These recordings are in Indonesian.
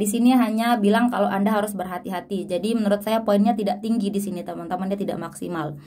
Di sini hanya bilang kalau Anda harus berhati-hati. Jadi menurut saya poinnya tidak tinggi di sini teman-teman, dia tidak maksimal.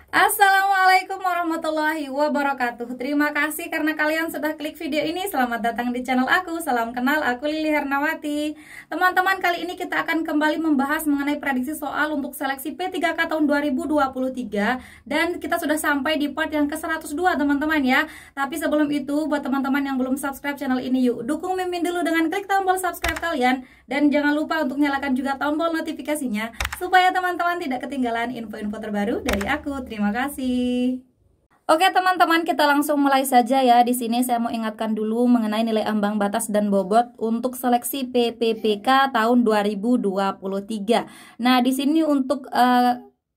Assalamualaikum warahmatullahi wabarakatuh. Terima kasih karena kalian sudah klik video ini. Selamat datang di channel aku. Salam kenal, aku Lili Hernawati. Teman-teman, kali ini kita akan kembali membahas mengenai prediksi soal untuk seleksi P3K tahun 2023. Dan kita sudah sampai di part yang ke-102 teman-teman ya. Tapi sebelum itu, buat teman-teman yang belum subscribe channel ini, yuk dukung Mimin dulu dengan klik tombol subscribe kalian. Dan jangan lupa untuk nyalakan juga tombol notifikasinya, supaya teman-teman tidak ketinggalan info-info terbaru dari aku. Terima kasih. Oke teman-teman, kita langsung mulai saja ya. Di sini saya mau ingatkan dulu mengenai nilai ambang batas dan bobot untuk seleksi PPPK tahun 2023. Nah, di sini untuk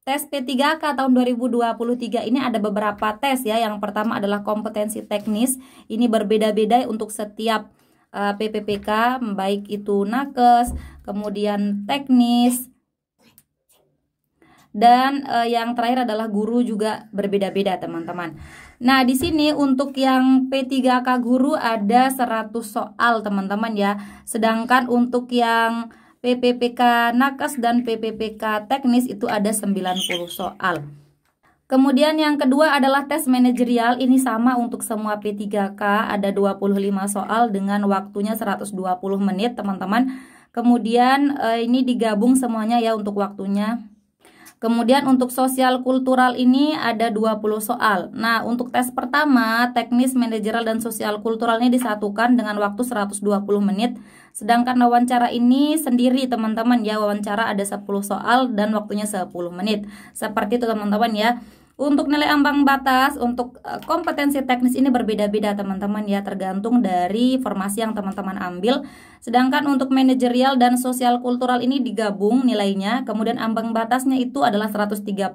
tes P3K tahun 2023 ini ada beberapa tes ya. Yang pertama adalah kompetensi teknis. Ini berbeda-beda untuk setiap PPPK, baik itu nakes, kemudian teknis, dan yang terakhir adalah guru juga berbeda-beda teman-teman. Nah, di sini untuk yang P3K guru ada 100 soal teman-teman ya. Sedangkan untuk yang PPPK nakes dan PPPK teknis itu ada 90 soal. Kemudian yang kedua adalah tes manajerial. Ini sama untuk semua P3K, ada 25 soal dengan waktunya 120 menit teman-teman. Kemudian ini digabung semuanya ya untuk waktunya. Kemudian untuk sosial kultural ini ada 20 soal. Nah, untuk tes pertama, teknis, manajerial, dan sosial kultural ini disatukan dengan waktu 120 menit. Sedangkan wawancara ini sendiri teman-teman ya, wawancara ada 10 soal dan waktunya 10 menit. Seperti itu teman-teman ya. Untuk nilai ambang batas, untuk kompetensi teknis ini berbeda-beda teman-teman ya, tergantung dari formasi yang teman-teman ambil. Sedangkan untuk manajerial dan sosial kultural ini digabung nilainya, kemudian ambang batasnya itu adalah 130.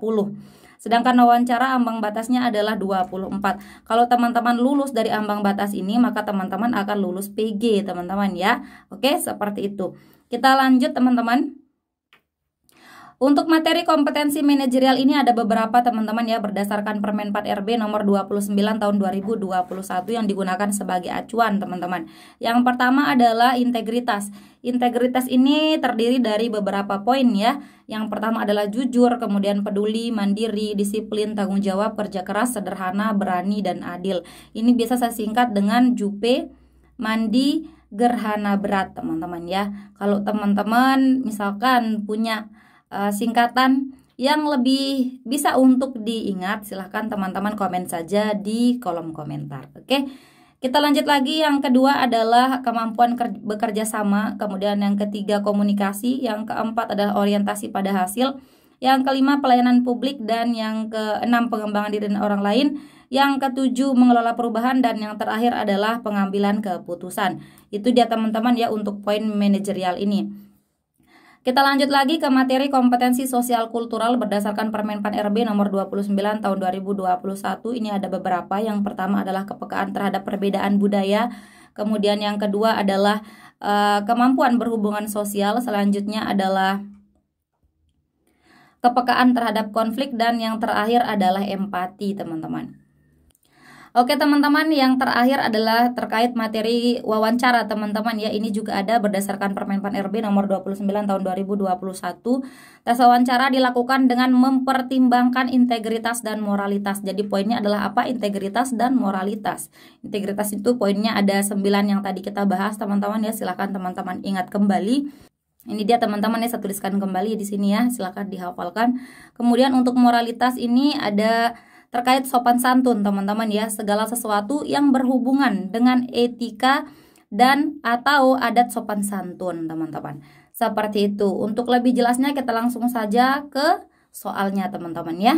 Sedangkan wawancara ambang batasnya adalah 24. Kalau teman-teman lulus dari ambang batas ini, maka teman-teman akan lulus PG teman-teman ya. Oke, seperti itu. Kita lanjut teman-teman. Untuk materi kompetensi manajerial ini ada beberapa teman-teman ya, berdasarkan Permen 4 RB nomor 29 tahun 2021 yang digunakan sebagai acuan teman-teman. Yang pertama adalah integritas. Integritas ini terdiri dari beberapa poin ya. Yang pertama adalah jujur, kemudian peduli, mandiri, disiplin, tanggung jawab, kerja keras, sederhana, berani, dan adil. Ini biasa saya singkat dengan JUPE, mandi, gerhana berat teman-teman ya. Kalau teman-teman misalkan punya singkatan yang lebih bisa untuk diingat, silahkan teman-teman komen saja di kolom komentar. Oke, kita lanjut lagi. Yang kedua adalah kemampuan bekerja sama, kemudian yang ketiga komunikasi, yang keempat adalah orientasi pada hasil, yang kelima pelayanan publik, dan yang keenam pengembangan diri dan orang lain, yang ketujuh mengelola perubahan, dan yang terakhir adalah pengambilan keputusan. Itu dia teman-teman ya untuk poin manajerial ini. Kita lanjut lagi ke materi kompetensi sosial kultural berdasarkan Permen 4 RB nomor 29 tahun 2021. Ini ada beberapa. Yang pertama adalah kepekaan terhadap perbedaan budaya. Kemudian yang kedua adalah kemampuan berhubungan sosial. Selanjutnya adalah kepekaan terhadap konflik, dan yang terakhir adalah empati teman-teman. Oke teman-teman, yang terakhir adalah terkait materi wawancara teman-teman ya. Ini juga ada berdasarkan Permen 4 RB nomor 29 tahun 2021. Tes wawancara dilakukan dengan mempertimbangkan integritas dan moralitas. Jadi poinnya adalah apa? Integritas dan moralitas. Integritas itu poinnya ada 9 yang tadi kita bahas teman-teman ya. Silahkan teman-teman ingat kembali. Ini dia teman-teman ya, saya tuliskan kembali di sini ya. Silahkan dihafalkan. Kemudian untuk moralitas ini ada terkait sopan santun teman-teman ya, segala sesuatu yang berhubungan dengan etika dan atau adat sopan santun teman-teman. Seperti itu. Untuk lebih jelasnya kita langsung saja ke soalnya teman-teman ya.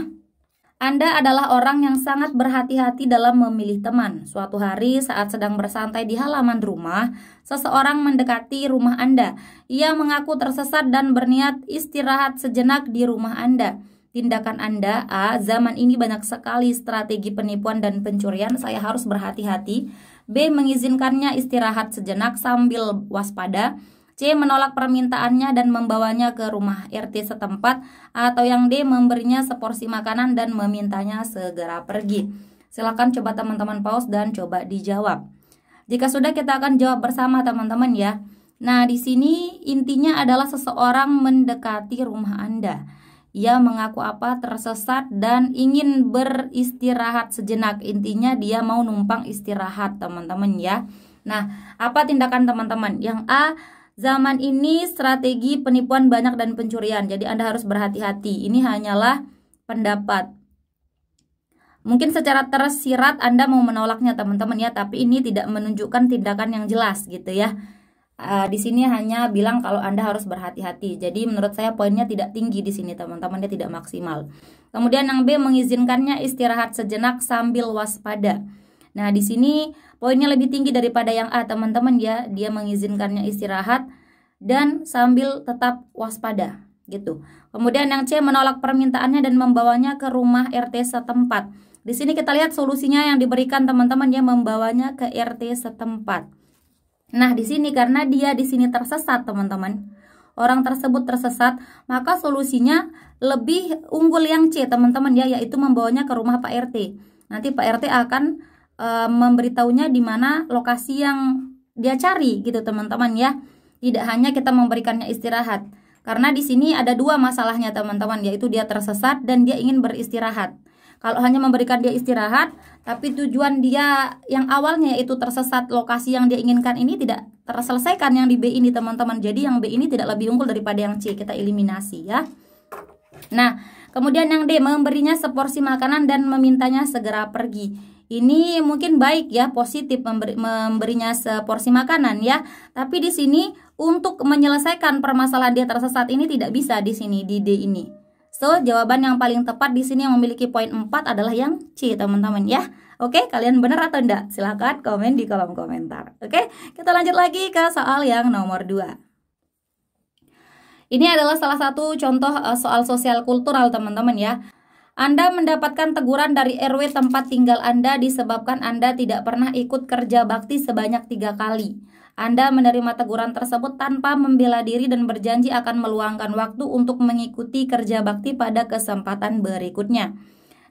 Anda adalah orang yang sangat berhati-hati dalam memilih teman. Suatu hari saat sedang bersantai di halaman rumah, seseorang mendekati rumah Anda. Ia mengaku tersesat dan berniat istirahat sejenak di rumah Anda. Tindakan Anda: A. Zaman ini banyak sekali strategi penipuan dan pencurian, saya harus berhati-hati. B. Mengizinkannya istirahat sejenak sambil waspada. C. Menolak permintaannya dan membawanya ke rumah RT setempat. Atau yang D. Memberinya seporsi makanan dan memintanya segera pergi. Silakan coba teman-teman pause dan coba dijawab. Jika sudah, kita akan jawab bersama teman-teman ya. Nah, di sini intinya adalah seseorang mendekati rumah Anda. Ia mengaku tersesat dan ingin beristirahat sejenak. Intinya dia mau numpang istirahat teman-teman ya. Nah, apa tindakan teman-teman? Yang A, zaman ini strategi penipuan banyak dan pencurian, jadi Anda harus berhati-hati. Ini hanyalah pendapat. Mungkin secara tersirat Anda mau menolaknya teman-teman ya, tapi ini tidak menunjukkan tindakan yang jelas gitu ya. Di sini hanya bilang kalau Anda harus berhati-hati. Jadi menurut saya poinnya tidak tinggi di sini teman-teman, dia tidak maksimal. Kemudian yang B, mengizinkannya istirahat sejenak sambil waspada. Nah, di sini poinnya lebih tinggi daripada yang A teman-teman ya. Dia mengizinkannya istirahat dan sambil tetap waspada gitu. Kemudian yang C, menolak permintaannya dan membawanya ke rumah RT setempat. Di sini kita lihat solusinya yang diberikan teman-teman, dia membawanya ke RT setempat. Nah, di sini karena dia di sini tersesat teman-teman. Orang tersebut tersesat, maka solusinya lebih unggul yang C teman-teman ya, yaitu membawanya ke rumah Pak RT. Nanti Pak RT akan memberitahunya di mana lokasi yang dia cari gitu teman-teman ya. Tidak hanya kita memberikannya istirahat. Karena di sini ada dua masalahnya teman-teman, yaitu dia tersesat dan dia ingin beristirahat. Kalau hanya memberikan dia istirahat, tapi tujuan dia yang awalnya yaitu tersesat, lokasi yang dia inginkan ini tidak terselesaikan yang di B ini teman-teman. Jadi yang B ini tidak lebih unggul daripada yang C, kita eliminasi ya. Nah, kemudian yang D, memberinya seporsi makanan dan memintanya segera pergi. Ini mungkin baik ya, positif memberinya seporsi makanan ya. Tapi di sini untuk menyelesaikan permasalahan dia tersesat ini tidak bisa di sini di D ini. So, jawaban yang paling tepat di sini yang memiliki poin 4 adalah yang C teman-teman ya. Oke, kalian benar atau enggak? Silahkan komen di kolom komentar. Oke, kita lanjut lagi ke soal yang nomor 2. Ini adalah salah satu contoh soal sosial kultural teman-teman ya. Anda mendapatkan teguran dari RW tempat tinggal Anda disebabkan Anda tidak pernah ikut kerja bakti sebanyak 3 kali. Anda menerima teguran tersebut tanpa membela diri dan berjanji akan meluangkan waktu untuk mengikuti kerja bakti pada kesempatan berikutnya.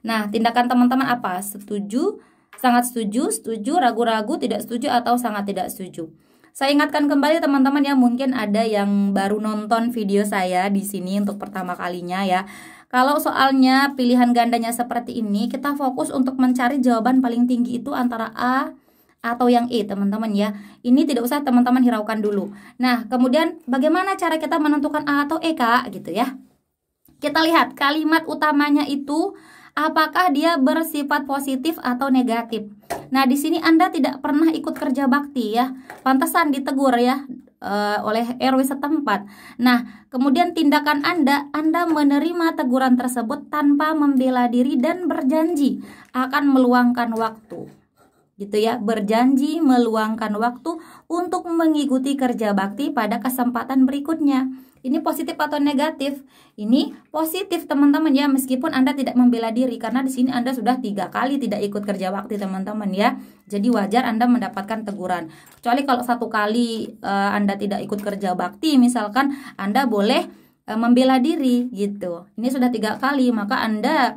Nah, tindakan teman-teman apa? Setuju, sangat setuju, setuju, ragu-ragu, tidak setuju, atau sangat tidak setuju. Saya ingatkan kembali teman-teman ya, mungkin ada yang baru nonton video saya di sini untuk pertama kalinya ya. Kalau soalnya pilihan gandanya seperti ini, kita fokus untuk mencari jawaban paling tinggi itu antara A atau yang E teman-teman ya. Ini tidak usah teman-teman hiraukan dulu. Nah, kemudian bagaimana cara kita menentukan A atau E Kak gitu ya. Kita lihat kalimat utamanya itu apakah dia bersifat positif atau negatif. Nah, di sini Anda tidak pernah ikut kerja bakti ya. Pantesan ditegur ya oleh RW setempat. Nah, kemudian tindakan Anda menerima teguran tersebut tanpa membela diri dan berjanji akan meluangkan waktu. Gitu ya, berjanji meluangkan waktu untuk mengikuti kerja bakti pada kesempatan berikutnya. Ini positif atau negatif? Ini positif teman-teman ya, meskipun Anda tidak membela diri karena di sini Anda sudah 3 kali tidak ikut kerja bakti teman-teman ya. Jadi wajar Anda mendapatkan teguran. Kecuali kalau 1 kali Anda tidak ikut kerja bakti, misalkan Anda boleh membela diri gitu. Ini sudah 3 kali, maka Anda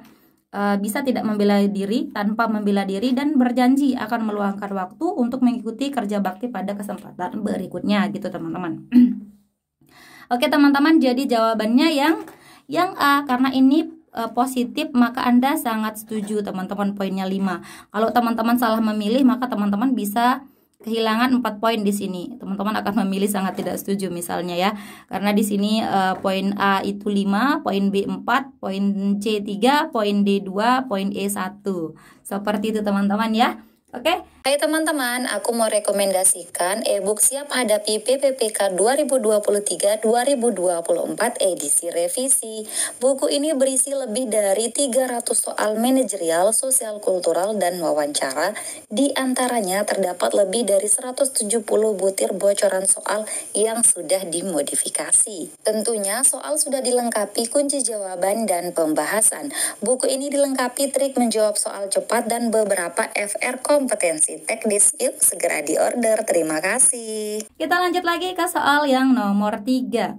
bisa tidak membela diri, tanpa membela diri dan berjanji akan meluangkan waktu untuk mengikuti kerja bakti pada kesempatan berikutnya gitu teman-teman. Oke teman-teman, jadi jawabannya yang A karena ini positif, maka Anda sangat setuju teman-teman, poinnya 5. Kalau teman-teman salah memilih, maka teman-teman bisa kehilangan 4 poin di sini. Teman-teman akan memilih sangat tidak setuju misalnya ya. Karena di sini poin A itu 5, poin B 4, poin C 3, poin D 2, poin E 1. Seperti itu teman-teman ya. Oke? Hai teman-teman, aku mau rekomendasikan e-book Siap Hadapi PPPK 2023-2024 edisi revisi. Buku ini berisi lebih dari 300 soal manajerial, sosial kultural, dan wawancara. Di antaranya terdapat lebih dari 170 butir bocoran soal yang sudah dimodifikasi. Tentunya soal sudah dilengkapi kunci jawaban dan pembahasan. Buku ini dilengkapi trik menjawab soal cepat dan beberapa FR kompetensi teknis. Yuk segera diorder. Terima kasih. Kita lanjut lagi ke soal yang nomor 3.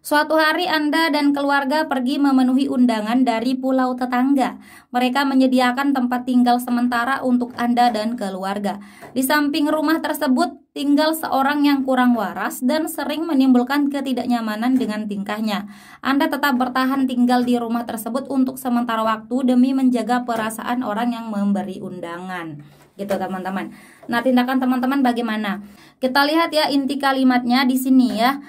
Suatu hari Anda dan keluarga pergi memenuhi undangan dari pulau tetangga. Mereka menyediakan tempat tinggal sementara untuk Anda dan keluarga. Di samping rumah tersebut tinggal seorang yang kurang waras dan sering menimbulkan ketidaknyamanan dengan tingkahnya. Anda tetap bertahan tinggal di rumah tersebut untuk sementara waktu demi menjaga perasaan orang yang memberi undangan. Gitu teman-teman. Nah, tindakan teman-teman bagaimana? Kita lihat ya inti kalimatnya di sini ya.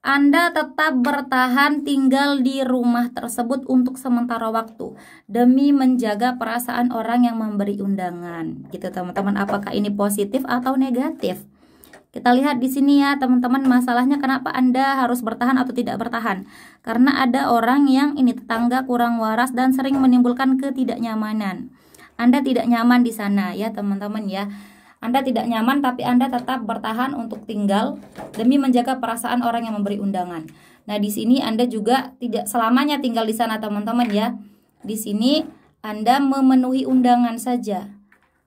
Anda tetap bertahan tinggal di rumah tersebut untuk sementara waktu demi menjaga perasaan orang yang memberi undangan. Gitu teman-teman. Apakah ini positif atau negatif? Kita lihat di sini ya teman-teman, masalahnya kenapa Anda harus bertahan atau tidak bertahan? Karena ada orang yang ini tetangga kurang waras dan sering menimbulkan ketidaknyamanan. Anda tidak nyaman di sana ya teman-teman ya. Anda tidak nyaman tapi Anda tetap bertahan untuk tinggal demi menjaga perasaan orang yang memberi undangan. Nah, di sini Anda juga tidak selamanya tinggal di sana teman-teman ya. Di sini Anda memenuhi undangan saja.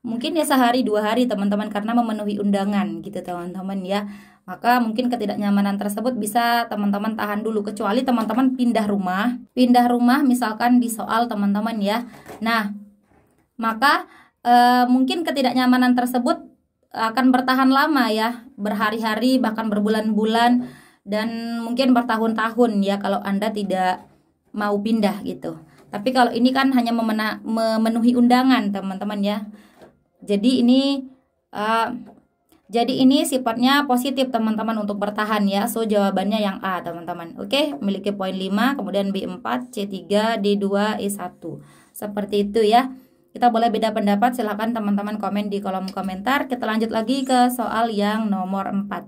Mungkin ya sehari 2 hari teman-teman karena memenuhi undangan gitu teman-teman ya. Maka mungkin ketidaknyamanan tersebut bisa teman-teman tahan dulu, kecuali teman-teman pindah rumah misalkan di soal teman-teman ya. Nah, maka mungkin ketidaknyamanan tersebut akan bertahan lama ya, berhari-hari bahkan berbulan-bulan dan mungkin bertahun-tahun ya kalau Anda tidak mau pindah gitu. Tapi kalau ini kan hanya memenuhi undangan teman-teman ya. Jadi ini sifatnya positif teman-teman untuk bertahan ya. So jawabannya yang A teman-teman. Oke, memiliki poin 5, kemudian B4, C3, D2, E1. Seperti itu ya. Kita boleh beda pendapat, silahkan teman-teman komen di kolom komentar. Kita lanjut lagi ke soal yang nomor 4.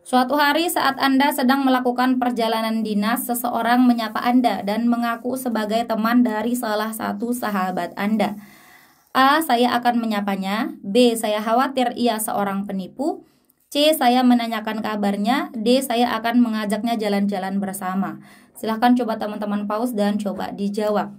Suatu hari saat Anda sedang melakukan perjalanan dinas, seseorang menyapa Anda dan mengaku sebagai teman dari salah satu sahabat Anda. A. Saya akan menyapanya. B. Saya khawatir ia seorang penipu. C. Saya menanyakan kabarnya. D. Saya akan mengajaknya jalan-jalan bersama. Silahkan coba teman-teman pause dan coba dijawab.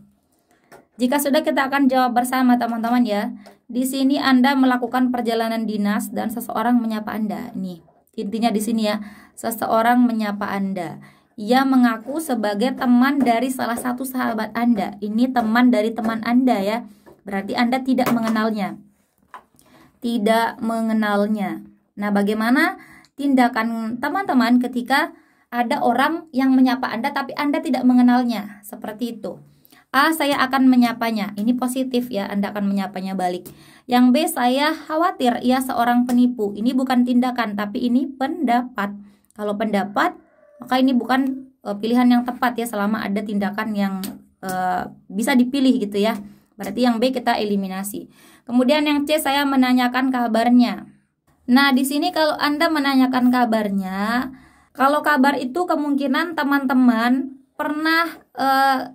Jika sudah, kita akan jawab bersama teman-teman ya. Di sini Anda melakukan perjalanan dinas dan seseorang menyapa Anda. Nih, intinya di sini ya. Seseorang menyapa Anda. Ia mengaku sebagai teman dari salah satu sahabat Anda. Ini teman dari teman Anda ya. Berarti Anda tidak mengenalnya. Tidak mengenalnya. Nah, bagaimana tindakan teman-teman ketika ada orang yang menyapa Anda tapi Anda tidak mengenalnya? Seperti itu. A. Saya akan menyapanya. Ini positif ya, Anda akan menyapanya balik. Yang B. Saya khawatir ia seorang penipu. Ini bukan tindakan, tapi ini pendapat. Kalau pendapat, maka ini bukan pilihan yang tepat ya, selama ada tindakan yang bisa dipilih gitu ya. Berarti yang B kita eliminasi. Kemudian yang C, saya menanyakan kabarnya. Nah, di sini kalau Anda menanyakan kabarnya, kalau kabar itu kemungkinan teman-teman pernah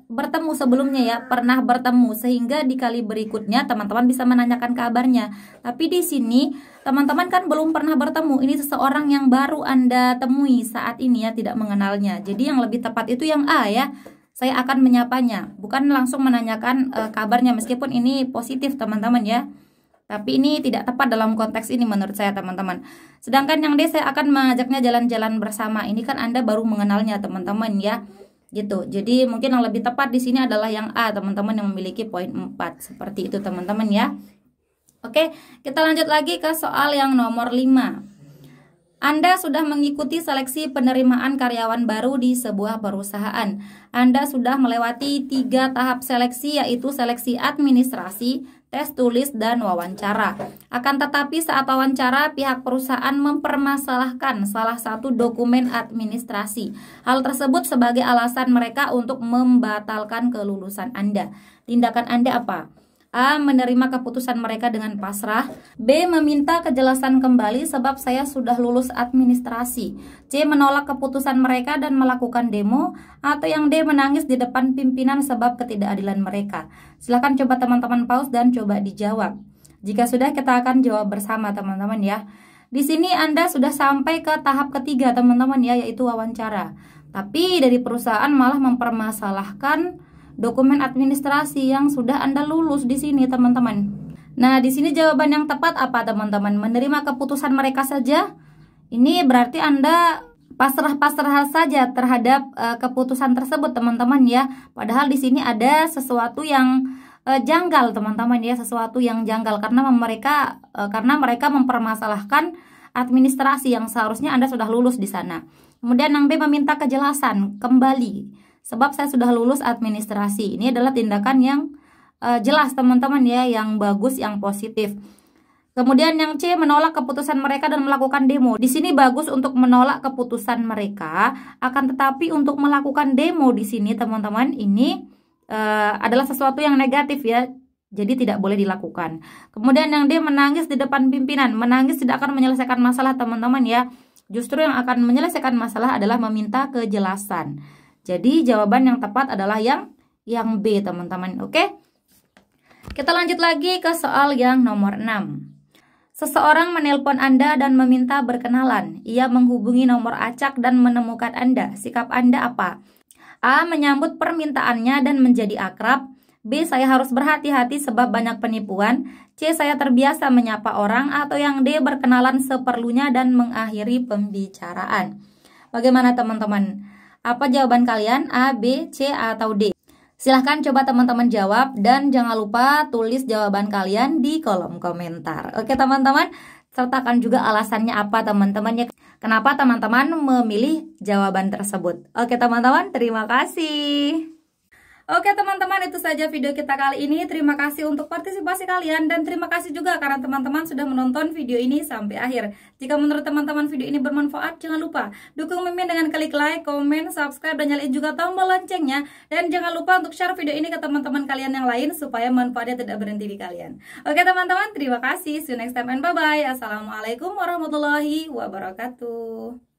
bertemu sebelumnya ya, pernah bertemu sehingga di kali berikutnya teman-teman bisa menanyakan kabarnya. Tapi di sini teman-teman kan belum pernah bertemu. Ini seseorang yang baru Anda temui saat ini ya, tidak mengenalnya. Jadi yang lebih tepat itu yang A ya. Saya akan menyapanya, bukan langsung menanyakan kabarnya, meskipun ini positif teman-teman ya. Tapi ini tidak tepat dalam konteks ini menurut saya teman-teman. Sedangkan yang D, saya akan mengajaknya jalan-jalan bersama. Ini kan Anda baru mengenalnya teman-teman ya. Gitu. Jadi mungkin yang lebih tepat di sini adalah yang A teman-teman, yang memiliki poin 4. Seperti itu teman-teman ya. Oke, kita lanjut lagi ke soal yang nomor 5. Anda sudah mengikuti seleksi penerimaan karyawan baru di sebuah perusahaan. Anda sudah melewati 3 tahap seleksi, yaitu seleksi administrasi, tes tulis, dan wawancara. Akan tetapi saat wawancara, pihak perusahaan mempermasalahkan salah satu dokumen administrasi. Hal tersebut sebagai alasan mereka untuk membatalkan kelulusan Anda. Tindakan Anda apa? A. Menerima keputusan mereka dengan pasrah. B. Meminta kejelasan kembali sebab saya sudah lulus administrasi. C. Menolak keputusan mereka dan melakukan demo. Atau yang D. Menangis di depan pimpinan sebab ketidakadilan mereka. Silahkan coba teman-teman pause dan coba dijawab. Jika sudah, kita akan jawab bersama teman-teman ya. Di sini Anda sudah sampai ke tahap ketiga teman-teman ya, yaitu wawancara. Tapi dari perusahaan malah mempermasalahkan dokumen administrasi yang sudah Anda lulus di sini teman-teman. Nah, di sini jawaban yang tepat apa teman-teman? Menerima keputusan mereka saja. Ini berarti Anda pasrah-pasrah saja terhadap keputusan tersebut teman-teman ya. Padahal di sini ada sesuatu yang janggal teman-teman ya, sesuatu yang janggal karena mereka mempermasalahkan administrasi yang seharusnya Anda sudah lulus di sana. Kemudian yang B, meminta kejelasan kembali sebab saya sudah lulus administrasi. Ini adalah tindakan yang jelas teman-teman ya, yang bagus, yang positif. Kemudian yang C, menolak keputusan mereka dan melakukan demo. Di sini bagus untuk menolak keputusan mereka, akan tetapi untuk melakukan demo di sini teman-teman ini adalah sesuatu yang negatif ya. Jadi tidak boleh dilakukan. Kemudian yang D, menangis di depan pimpinan. Menangis tidak akan menyelesaikan masalah teman-teman ya. Justru yang akan menyelesaikan masalah adalah meminta kejelasan. Jadi jawaban yang tepat adalah yang B teman-teman. Oke? Kita lanjut lagi ke soal yang nomor 6. Seseorang menelpon Anda dan meminta berkenalan. Ia menghubungi nomor acak dan menemukan Anda. Sikap Anda apa? A. Menyambut permintaannya dan menjadi akrab. B. Saya harus berhati-hati sebab banyak penipuan. C. Saya terbiasa menyapa orang. Atau yang D. Berkenalan seperlunya dan mengakhiri pembicaraan. Bagaimana teman-teman? Apa jawaban kalian? A, B, C, atau D? Silahkan coba teman-teman jawab dan jangan lupa tulis jawaban kalian di kolom komentar. Oke teman-teman, sertakan juga alasannya apa teman-teman ya. Kenapa teman-teman memilih jawaban tersebut. Oke teman-teman, terima kasih. Oke teman-teman, itu saja video kita kali ini. Terima kasih untuk partisipasi kalian dan terima kasih juga karena teman-teman sudah menonton video ini sampai akhir. Jika menurut teman-teman video ini bermanfaat, jangan lupa dukung Mimin dengan klik like, komen, subscribe, dan nyalain juga tombol loncengnya. Dan jangan lupa untuk share video ini ke teman-teman kalian yang lain supaya manfaatnya tidak berhenti di kalian. Oke teman-teman, terima kasih. See you next time and bye-bye. Assalamualaikum warahmatullahi wabarakatuh.